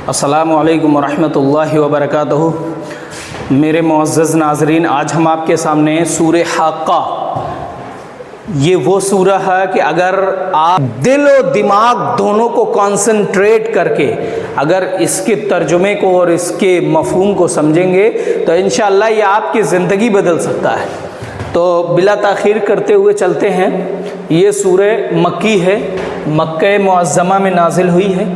السلام علیکم ورحمۃ اللہ وبرکاتہ۔ میرے معزز ناظرین، آج ہم آپ کے سامنے سورہ حاقہ، یہ وہ سورہ ہے کہ اگر آپ دل و دماغ دونوں کو کانسنٹریٹ کر کے اگر اس کے ترجمے کو اور اس کے مفہوم کو سمجھیں گے تو انشاءاللہ یہ آپ کی زندگی بدل سکتا ہے۔ تو بلا تاخیر کرتے ہوئے چلتے ہیں۔ یہ سورہ مکی ہے، مکہ معظمہ میں نازل ہوئی ہے۔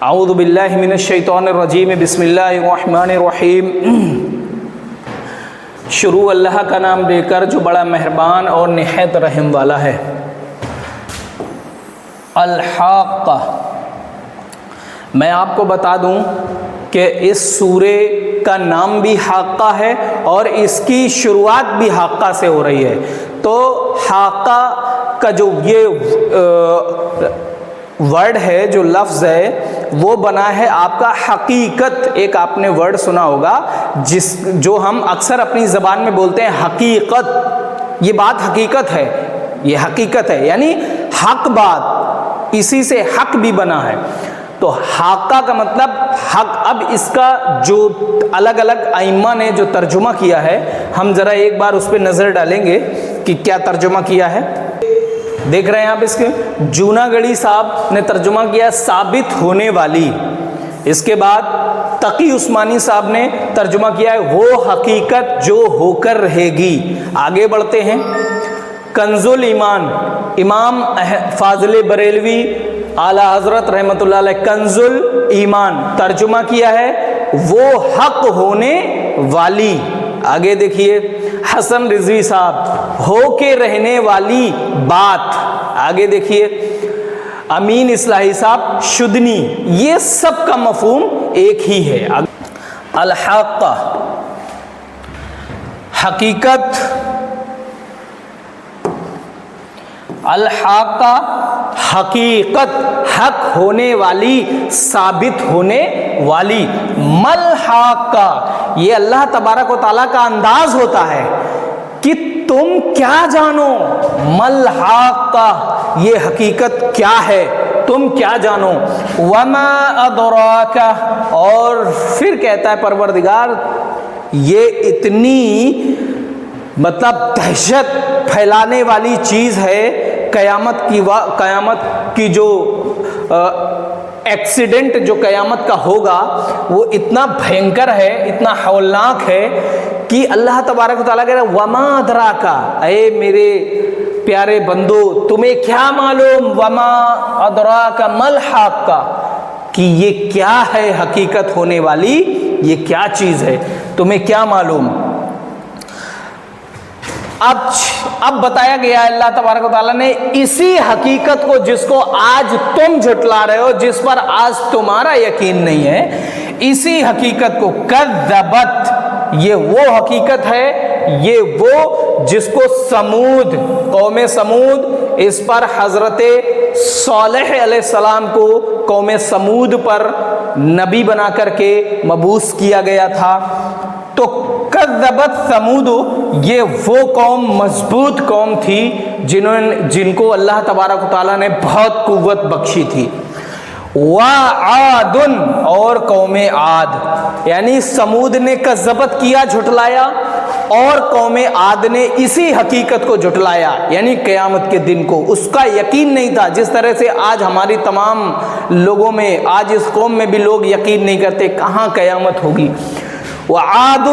اعوذ باللہ من الشیطان الرجیم، بسم اللہ الرحمن الرحیم۔ شروع اللہ کا نام دے کر جو بڑا مہربان اور نہایت رحم والا ہے۔ الحاقہ، میں آپ کو بتا دوں کہ اس سورے کا نام بھی حاقہ ہے اور اس کی شروعات بھی حاقہ سے ہو رہی ہے۔ تو حاقہ کا جو یہ ورڈ ہے، جو لفظ ہے، وہ بنا ہے آپ کا حقیقت۔ ایک آپ نے ورڈ سنا ہوگا جو ہم اکثر اپنی زبان میں بولتے ہیں حقیقت۔ یہ بات حقیقت ہے، یہ حقیقت ہے، یعنی حق بات، اسی سے حق بھی بنا ہے۔ تو حاقہ کا مطلب حق۔ اب اس کا جو الگ الگ ائمہ نے جو ترجمہ کیا ہے، ہم ذرا ایک بار اس پہ نظر ڈالیں گے کہ کیا ترجمہ کیا ہے۔ دیکھ رہے ہیں آپ، اس کے جوناگڑھی صاحب نے ترجمہ کیا ثابت ہونے والی۔ اس کے بعد تقی عثمانی صاحب نے ترجمہ کیا ہے وہ حقیقت جو ہو کر رہے گی۔ آگے بڑھتے ہیں۔ کنز الایمان، امام فاضل بریلوی اعلیٰ حضرت رحمۃ اللہ علیہ، کنز الایمان ترجمہ کیا ہے وہ حق ہونے والی۔ آگے دیکھیے، حسن رضوی صاحب ہو کے رہنے والی بات۔ آگے دیکھیے، امین اصلاحی صاحب شدنی۔ یہ سب کا مفہوم ایک ہی ہے۔ الحاقہ، حقیقت، الحاقہ حقیقت، حق ہونے والی، ثابت ہونے والی۔ ملحاقہ، یہ اللہ تبارک و تعالیٰ کا انداز ہوتا ہے کہ تم کیا جانو۔ ملحاقہ، یہ حقیقت کیا ہے، تم کیا جانو۔ وما ادراک، اور پھر کہتا ہے پروردگار یہ اتنی مطلب دہشت پھیلانے والی چیز ہے، قیامت کی جو ایکسیڈنٹ جو قیامت کا ہوگا وہ اتنا بھینکر ہے، اتنا ہولناک ہے کہ اللہ تبارک و تعالیٰ کہہ رہا ہے وما ادراکا، اے میرے پیارے بندو تمہیں کیا معلوم، وما ادراکا ملحاقہ، کہ یہ کیا ہے حقیقت ہونے والی، یہ کیا چیز ہے، تمہیں کیا معلوم۔ اب بتایا گیا ہے اللہ تبارک و تعالیٰ نے اسی حقیقت کو جس کو آج تم جھٹلا رہے ہو، جس پر آج تمہارا یقین نہیں ہے، اسی حقیقت کو کذبت، یہ وہ حقیقت ہے، یہ وہ جس کو سمود، قوم سمود، اس پر حضرت صالح علیہ السلام کو قوم سمود پر نبی بنا کر کے مبعوث کیا گیا تھا۔ تو کذبت سمود، یہ وہ قوم، مضبوط قوم تھی جن کو اللہ تبارک و تعالیٰ نے بہت قوت بخشی تھی۔ وعاد، اور قوم عاد، یعنی سمود نے کذبت کیا، جھٹلایا، اور قوم عاد نے اسی حقیقت کو جھٹلایا، یعنی قیامت کے دن کو اس کا یقین نہیں تھا۔ جس طرح سے آج ہماری تمام لوگوں میں، آج اس قوم میں بھی لوگ یقین نہیں کرتے کہاں قیامت ہوگی۔ وعاد،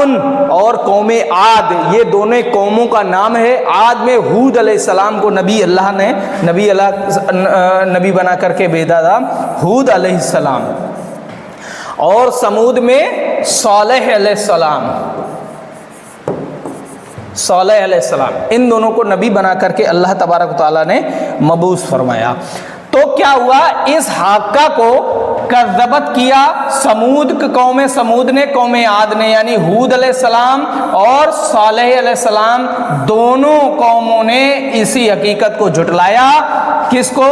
اور قوم عاد، یہ دونوں قوموں کا نام ہے۔ عاد میں حود علیہ السلام کو اللہ نے نبی بنا کر کے بھیجا تھا، حود علیہ السلام، اور سمود میں صالح علیہ السلام، صالح علیہ السلام، ان دونوں کو نبی بنا کر کے اللہ تبارک و تعالیٰ نے مبعوث فرمایا۔ تو کیا ہوا، اس حاقہ کو کذبت کیا سمود، قوم سمود نے، قوم عاد نے، یعنی حود علیہ السلام اور صالح علیہ السلام، دونوں قوموں نے اسی حقیقت کو جھٹلایا۔ کس کو؟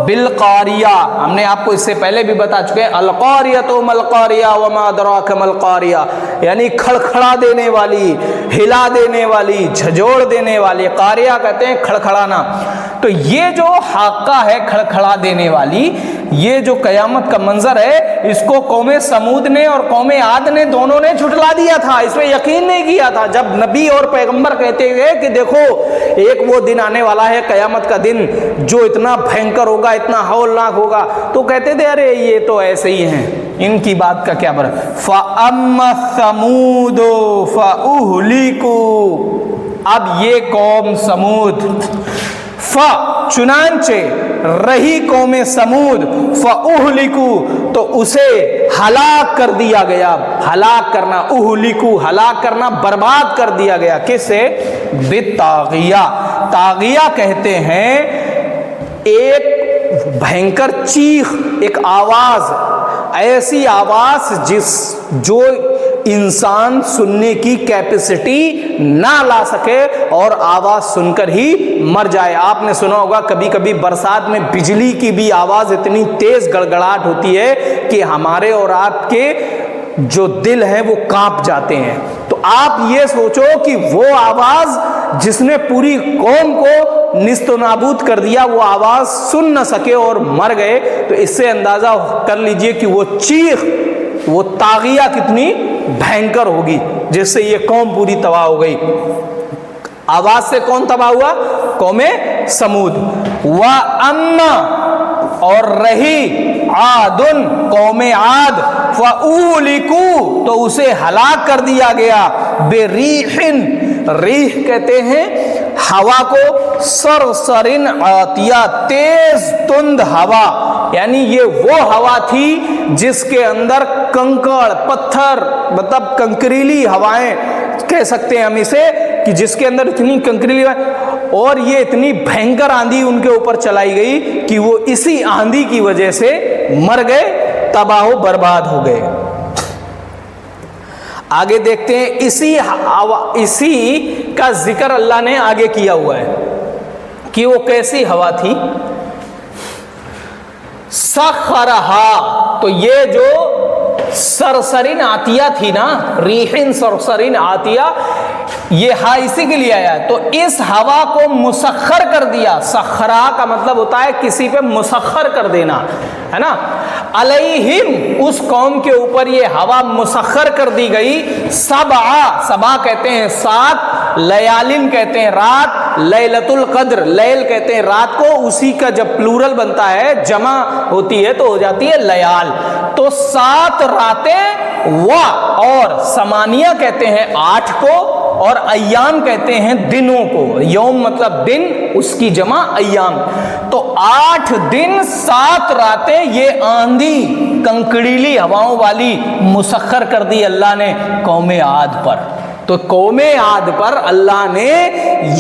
بالقاریہ۔ ہم نے آپ کو اس سے پہلے بھی بتا چکے ہیں، القاریۃ ملقاریہ وما ادراک ملقاریہ، یعنی کھڑکھڑا دینے والی، ہلا دینے والی، جھنجھوڑ دینے والی۔ قاریہ کہتے ہیں کھڑکھڑانا۔ تو یہ جو حاقہ ہے کھڑکھڑا دینے والی، یہ جو قیامت کا منظر ہے، اس کو قوم سمود نے اور قوم عاد نے دونوں نے جھٹلا دیا تھا، اس پہ یقین نہیں کیا تھا۔ جب نبی اور پیغمبر کہتے ہیں کہ دیکھو ایک وہ دن آنے والا ہے قیامت کا دن جو اتنا بھینکر ہوگا، اتنا ہولناک ہوگا، تو کہتے تھے ارے یہ تو ایسے ہی ہیں، ان کی بات کا کیا برا۔ فَأَمَّا ثَمُودُ فَأُهْلِكُوا، اب یہ قوم سمود، چنانچہ رہی قوم سمود، فَأُهْلِكُوا، تو اسے ہلاک کر دیا گیا۔ ہلاک کرنا، اہلکوا ہلاک کرنا، برباد کر دیا گیا، کس سے؟ بالطاغیہ۔ طاغیہ کہتے ہیں ایک بھینکر چیخ، ایک آواز، ایسی آواز جو انسان سننے کی کیپیسٹی نہ لا سکے اور آواز سن کر ہی مر جائے۔ آپ نے سنا ہوگا کبھی کبھی برسات میں بجلی کی بھی آواز اتنی تیز گڑگڑاہٹ ہوتی ہے کہ ہمارے اور آپ کے جو دل ہیں وہ کانپ جاتے ہیں۔ تو آپ یہ سوچو کہ وہ آواز جس نے پوری قوم کو نیست و نابود کر دیا، وہ آواز سن نہ سکے اور مر گئے، تو اس سے اندازہ کر لیجئے کہ وہ چیخ، وہ طاغیہ کتنی بھینکر ہوگی، جس سے یہ قوم پوری تباہ ہو گئی۔ آواز سے کون تباہ ہوا؟ قوم سمود۔ وَأَمَّا، اور رہی عادن، قوم عاد، فَأُهْلِكُوا، تو اسے ہلاک کر دیا گیا، بِرِيحٍ، ریح کہتے ہیں ہوا کو، سرسرن عاتیہ، تیز تند ہوا، یعنی یہ وہ ہوا تھی جس کے اندر کنکڑ پتھر، مطلب کنکریلی ہوائیں کہہ سکتے ہیں ہم اسے، کہ جس کے اندر اتنی کنکریلی اور یہ اتنی بھینکر آندھی ان کے اوپر چلائی گئی کہ وہ اسی آندھی کی وجہ سے مر گئے، تباہ و برباد ہو گئے۔ آگے دیکھتے ہیں، اسی کا ذکر اللہ نے آگے کیا ہوا ہے کہ وہ کیسی ہوا تھی۔ سخرہا، تو یہ جو سرسرین آتیہ تھی نا، ریحن سرسرین آتیہ، یہ ہا اسی کے لیے آیا، تو اس ہوا کو مسخر کر دیا۔ سخرا کا مطلب ہوتا ہے کسی پہ مسخر کر دینا، ہے نا۔ علیہم، اس قوم کے اوپر یہ ہوا مسخر کر دی گئی، سبع کہتے ہیں 7، لیالن کہتے ہیں رات، لیلۃ القدر، لیل کہتے ہیں رات کو، اسی کا جب پلورل بنتا ہے جمع ہوتی ہے تو ہو جاتی ہے لیال، تو 7 راتیں، اور 8 کہتے ہیں 8 کو، اور ایام کہتے ہیں دنوں کو، یوم مطلب دن، اس کی جمع ایام، تو 8 دن 7 راتیں یہ آندھی کنکڑیلی ہواؤں والی مسخر کر دی اللہ نے قوم عاد پر۔ تو قوم عاد پر اللہ نے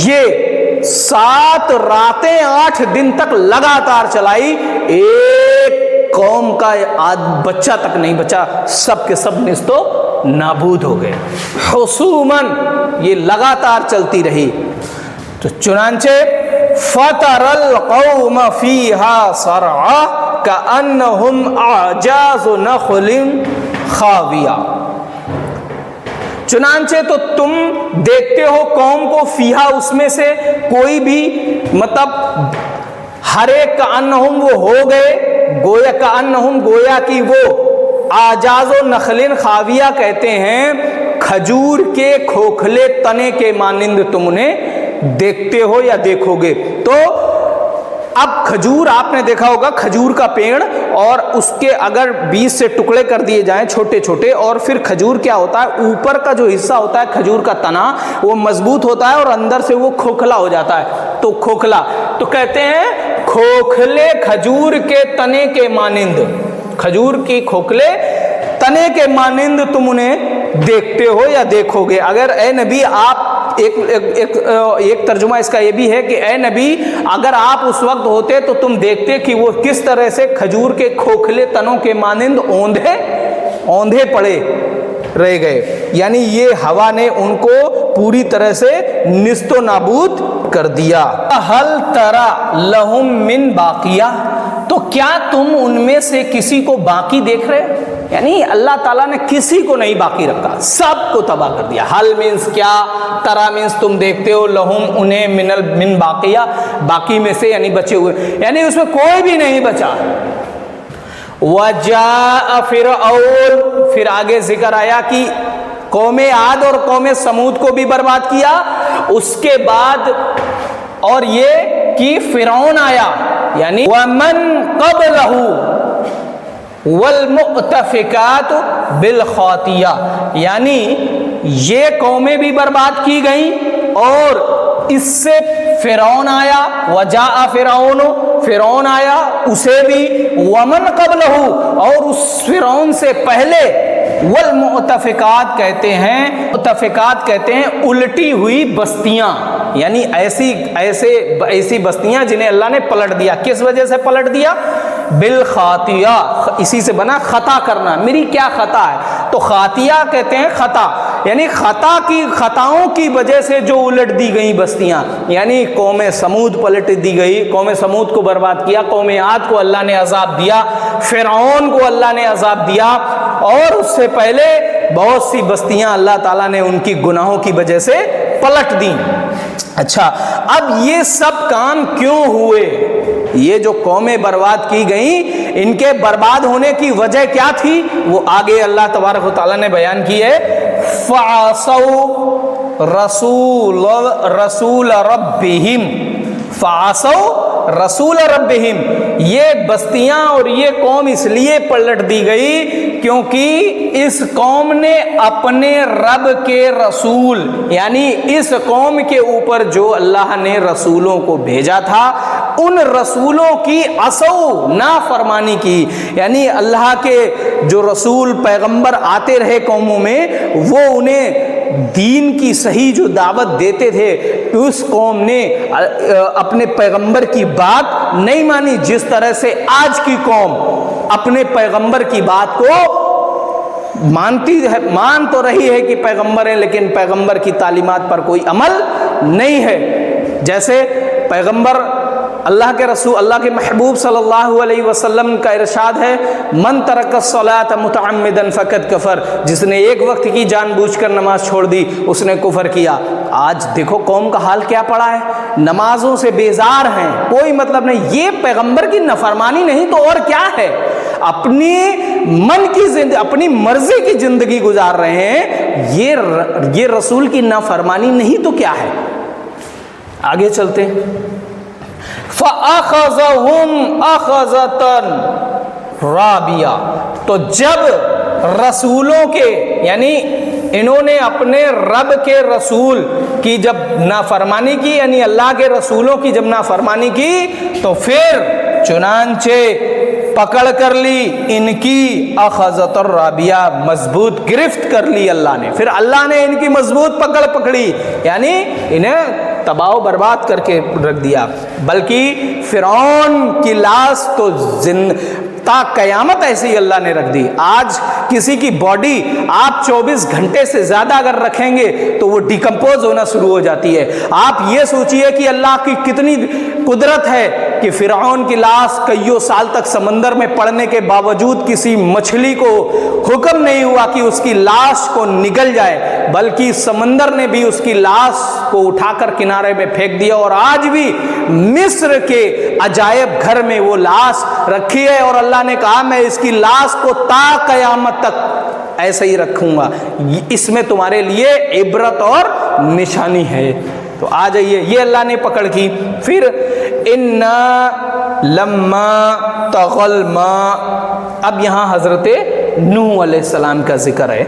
یہ 7 راتیں 8 دن تک لگاتار چلائی، ایک قوم کا بچہ تک نہیں بچا، سب کے سب نیست و نابود ہو گئے، حسوماً، یہ لگاتار چلتی رہی۔ تو چنانچہ فَتَرَ الْقَوْمَ فِيهَا صَرْعَىٰ كَأَنَّهُمْ أَعْجَازُ نَخْلٍ خَاوِيَةٍ، چنانچہ تو تم دیکھتے ہو قوم کو، فیہا، اس میں سے کوئی بھی، مطلب ہر ایک، کأنہم، وہ ہو گئے، گویا کأنہم، گویا کی وہ، آجاز و نخلن خاویہ کہتے ہیں کھجور کے کھوکھلے تنے کے مانند تم انہیں دیکھتے ہو یا دیکھو گے۔ تو اب کھجور آپ نے دیکھا ہوگا، کھجور کا پیڑ، اور اس کے اگر بیج سے ٹکڑے کر دیے جائیں چھوٹے چھوٹے، اور پھر کھجور کیا ہوتا ہے، اوپر کا جو حصہ ہوتا ہے کھجور کا تنا وہ مضبوط ہوتا ہے اور اندر سے وہ کھوکھلا ہو جاتا ہے، تو کھوکھلا، تو کہتے ہیں کھوکھلے کھجور کے تنے کے مانند، کھجور کی کھوکھلے تنے کے مانند تم انہیں دیکھتے ہو یا دیکھو گے۔ اگر اے نبی آپ، ایک ترجمہ اس کا یہ بھی ہے کہ اے نبی اگر آپ اس وقت ہوتے تو تم دیکھتے کہ وہ کس طرح سے کھجور کے کھوکھلے تنوں کے مانند اوندھے پڑے رہ گئے، یعنی یہ ہوا نے ان کو پوری طرح سے نیست و نابود کر دیا۔ ہل ترى لهم من باقیہ، تو کیا تم ان میں سے کسی کو باقی دیکھ رہے؟ یعنی اللہ تعالیٰ نے کسی کو نہیں باقی رکھا، سب کو تباہ کر دیا۔ حل مینس کیا، ترا مینس تم دیکھتے ہو، لہم انہیں من باقیہ، باقی میں سے یعنی بچے ہوئے، یعنی اس میں کوئی بھی نہیں بچا۔ وجاء فرعون، پھر آگے ذکر آیا کہ قوم عاد اور قوم سمود کو بھی برباد کیا، اس کے بعد اور یہ کہ فرعون آیا، یعنی ومن قبلہ والمؤتفقات بالخاطیہ، یعنی یہ قومیں بھی برباد کی گئیں اور اس سے فرعون آیا، وجاء فرعون، فرعون آیا اسے بھی، ومن قبلہ اور اس فرعون سے پہلے، والمؤتفقات کہتے ہیں، مؤتفقات کہتے ہیں الٹی ہوئی بستیاں، یعنی ایسی بستیاں جنہیں اللہ نے پلٹ دیا۔ کس وجہ سے پلٹ دیا؟ بالخاطیہ، اسی سے بنا خطا کرنا، میری کیا خطا ہے، تو خاطیہ کہتے ہیں خطا، یعنی خطاؤں کی وجہ سے جو الٹ دی گئی بستیاں، یعنی قوم سمود پلٹ دی گئی، قوم سمود کو برباد کیا، قوم عاد کو اللہ نے عذاب دیا، فرعون کو اللہ نے عذاب دیا، اور اس سے پہلے بہت سی بستیاں اللہ تعالیٰ نے ان کی گناہوں کی وجہ سے پلٹ دیں۔ اچھا، اب یہ سب کام کیوں ہوئے؟ یہ جو قومیں برباد کی گئیں، ان کے برباد ہونے کی وجہ کیا تھی؟ وہ آگے اللہ تبارک و تعالیٰ نے بیان کی ہے، فَعَصَوْا رَسُولَ رَبِّهِمْ، فَعَصَوْا رسول ربہم، یہ بستیاں اور یہ قوم اس لیے پلٹ دی گئی کیونکہ اس قوم نے اپنے رب کے رسول، یعنی اس قوم کے اوپر جو اللہ نے رسولوں کو بھیجا تھا، ان رسولوں کی عصو نافرمانی کی، یعنی اللہ کے جو رسول پیغمبر آتے رہے قوموں میں، وہ انہیں دین کی صحیح جو دعوت دیتے تھے، اس قوم نے اپنے پیغمبر کی بات نہیں مانی، جس طرح سے آج کی قوم اپنے پیغمبر کی بات کو مانتی ہے، مان تو رہی ہے کہ پیغمبر ہیں، لیکن پیغمبر کی تعلیمات پر کوئی عمل نہیں ہے۔ جیسے پیغمبر اللہ کے رسول، اللہ کے محبوب صلی اللہ علیہ وسلم کا ارشاد ہے، من ترک الصلاۃ متعمدا فقد کفر، جس نے ایک وقت کی جان بوجھ کر نماز چھوڑ دی اس نے کفر کیا۔ آج دیکھو قوم کا حال کیا پڑا ہے، نمازوں سے بیزار ہیں، کوئی مطلب نہیں، یہ پیغمبر کی نافرمانی نہیں تو اور کیا ہے، اپنی من کی زندگی، اپنی مرضی کی زندگی گزار رہے ہیں، یہ رسول کی نافرمانی نہیں تو کیا ہے۔ آگے چلتے ہیں، فَأَخَذَهُمْ أَخَذَةً رَابِيَةً، تو جب رسولوں کے، یعنی انہوں نے اپنے رب کے رسول کی جب نافرمانی کی، یعنی اللہ کے رسولوں کی جب نافرمانی کی، تو پھر چنانچہ پکڑ کر لی ان کی اخذۃ الرابیہ، مضبوط گرفت کر لی اللہ نے، پھر اللہ نے ان کی مضبوط پکڑ پکڑی، یعنی انہیں تباہ و برباد کر کے رکھ دیا۔ بلکہ فرعون کی لاش تو تا قیامت ایسے ہی اللہ نے رکھ دی۔ آج کسی کی باڈی آپ 24 گھنٹے سے زیادہ اگر رکھیں گے تو وہ ڈیکمپوز ہونا شروع ہو جاتی ہے۔ آپ یہ سوچئے کہ اللہ کی کتنی قدرت ہے کہ فرعون کی لاش کئیوں سال تک سمندر میں پڑنے کے باوجود کسی مچھلی کو حکم نہیں ہوا کہ اس کی لاش کو نگل جائے، بلکہ سمندر نے بھی اس کی لاش کو اٹھا کر کنارے میں پھینک دیا، اور آج بھی مصر کے عجائب گھر میں وہ لاش رکھی ہے، اور اللہ نے کہا میں اس کی لاش کو تا قیامت تک ایسے ہی رکھوں گا، اس میں تمہارے لیے عبرت اور نشانی ہے۔ تو آ جائیے، یہ اللہ نے پکڑ کی۔ پھر اِنَّا لَمَّا طَغَى الْمَاءُ، اب یہاں حضرت نوح علیہ السلام کا ذکر ہے۔